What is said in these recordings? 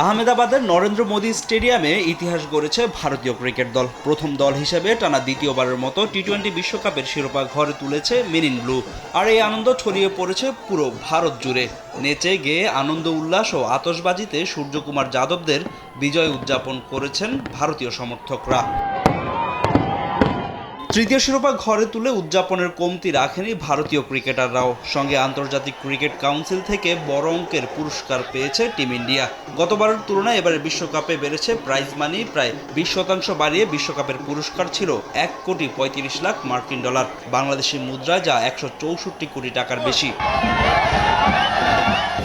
আহমেদাবাদের নরেন্দ্র মোদী স্টেডিয়ামে ইতিহাস গড়েছে ভারতীয় ক্রিকেট দল। প্রথম দল হিসেবে টানা দ্বিতীয়বারের মতো টি-20 বিশ্বকাপের শিরোপা ঘরে তুলেছে মেন ইন ব্লু। আর এই আনন্দ ছড়িয়ে পড়েছে পুরো ভারত জুড়ে। নেচে গেয়ে আনন্দ উল্লাস ও আতশবাজিতে সূর্যকুমার যাদবদের বিজয় উদযাপন করেছেন ভারতীয় সমর্থকরা। তৃতীয় শিরোপা ঘরে তুলে উদযাপনের কমতি রাখেনি ভারতীয় ক্রিকেটাররাও। সঙ্গে আন্তর্জাতিক ক্রিকেট কাউন্সিল থেকে বড় অঙ্কের পুরস্কার পেয়েছে টিম ইন্ডিয়া। গতবারের তুলনায় এবারে বিশ্বকাপে বেড়েছে প্রাইজ মানি প্রায় 20% বাড়িয়ে বিশ্বকাপের পুরস্কার ছিল $1,35,00,000 বাংলাদেশি মুদ্রায়, যা 164 কোটি টাকার বেশি।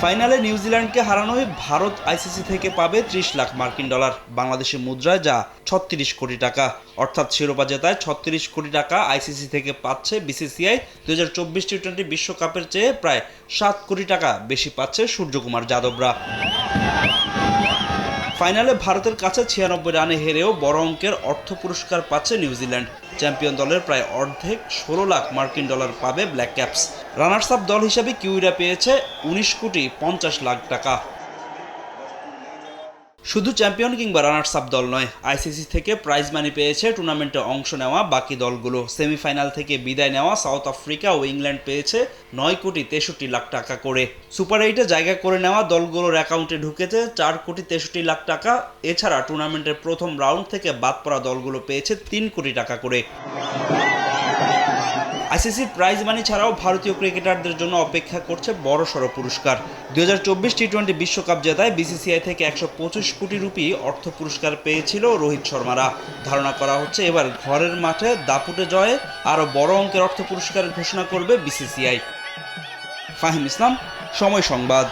ফাইনালে নিউজিল্যান্ডকে হারানোয় ভারত আইসিসি থেকে পাবে $30,00,000 বাংলাদেশি মুদ্রায়, যা 36 কোটি টাকা। অর্থাৎ শিরোপা জেতায় 36 কোটি টাকা আইসিসি থেকে পাচ্ছে বিসিসিআই। 2024 টি-20 বিশ্বকাপের চেয়ে প্রায় 7 কোটি টাকা বেশি পাচ্ছে সূর্যকুমার যাদবরা। ফাইনালে ভারতের কাছে 96 রানে হেরেও বড় অঙ্কের অর্থ পুরস্কার পাচ্ছে নিউজিল্যান্ড। চ্যাম্পিয়ন দলের প্রায় অর্ধেক $16,00,000 পাবে ব্ল্যাক ক্যাপস। রানার্স আপ দল হিসেবে কিউইরা পেয়েছে $19,50,00,000 টাকা। শুধু চ্যাম্পিয়ন কিংবা রানার্স আপ দল নয়, আইসিসি থেকে প্রাইজ মানি পেয়েছে টুর্নামেন্টে অংশ নেওয়া বাকি দলগুলো। সেমিফাইনাল থেকে বিদায় নেওয়া সাউথ আফ্রিকা ও ইংল্যান্ড পেয়েছে $9,63,00,000 টাকা করে। সুপার 8-এ জায়গা করে নেওয়া দলগুলোর অ্যাকাউন্টে ঢুকেছে $4,63,00,000 টাকা। এছাড়া টুর্নামেন্টের প্রথম রাউন্ড থেকে বাদ পড়া দলগুলো পেয়েছে $3 কোটি টাকা করে। আইসিসির প্রাইজ মানি ছাড়াও ভারতীয় ক্রিকেটারদের জন্য অপেক্ষা করছে বড়সড় পুরস্কার। 2024 টি-20 বিশ্বকাপ জেতায় বিসিসিআই থেকে 125 কোটি রুপি অর্থ পুরস্কার পেয়েছিল রোহিত শর্মারা। ধারণা করা হচ্ছে এবার ঘরের মাঠে দাপুটে জয়ে আরও বড় অঙ্কের অর্থ পুরস্কার ঘোষণা করবে বিসিসিআই। ফাহিম ইসলাম, সময় সংবাদ।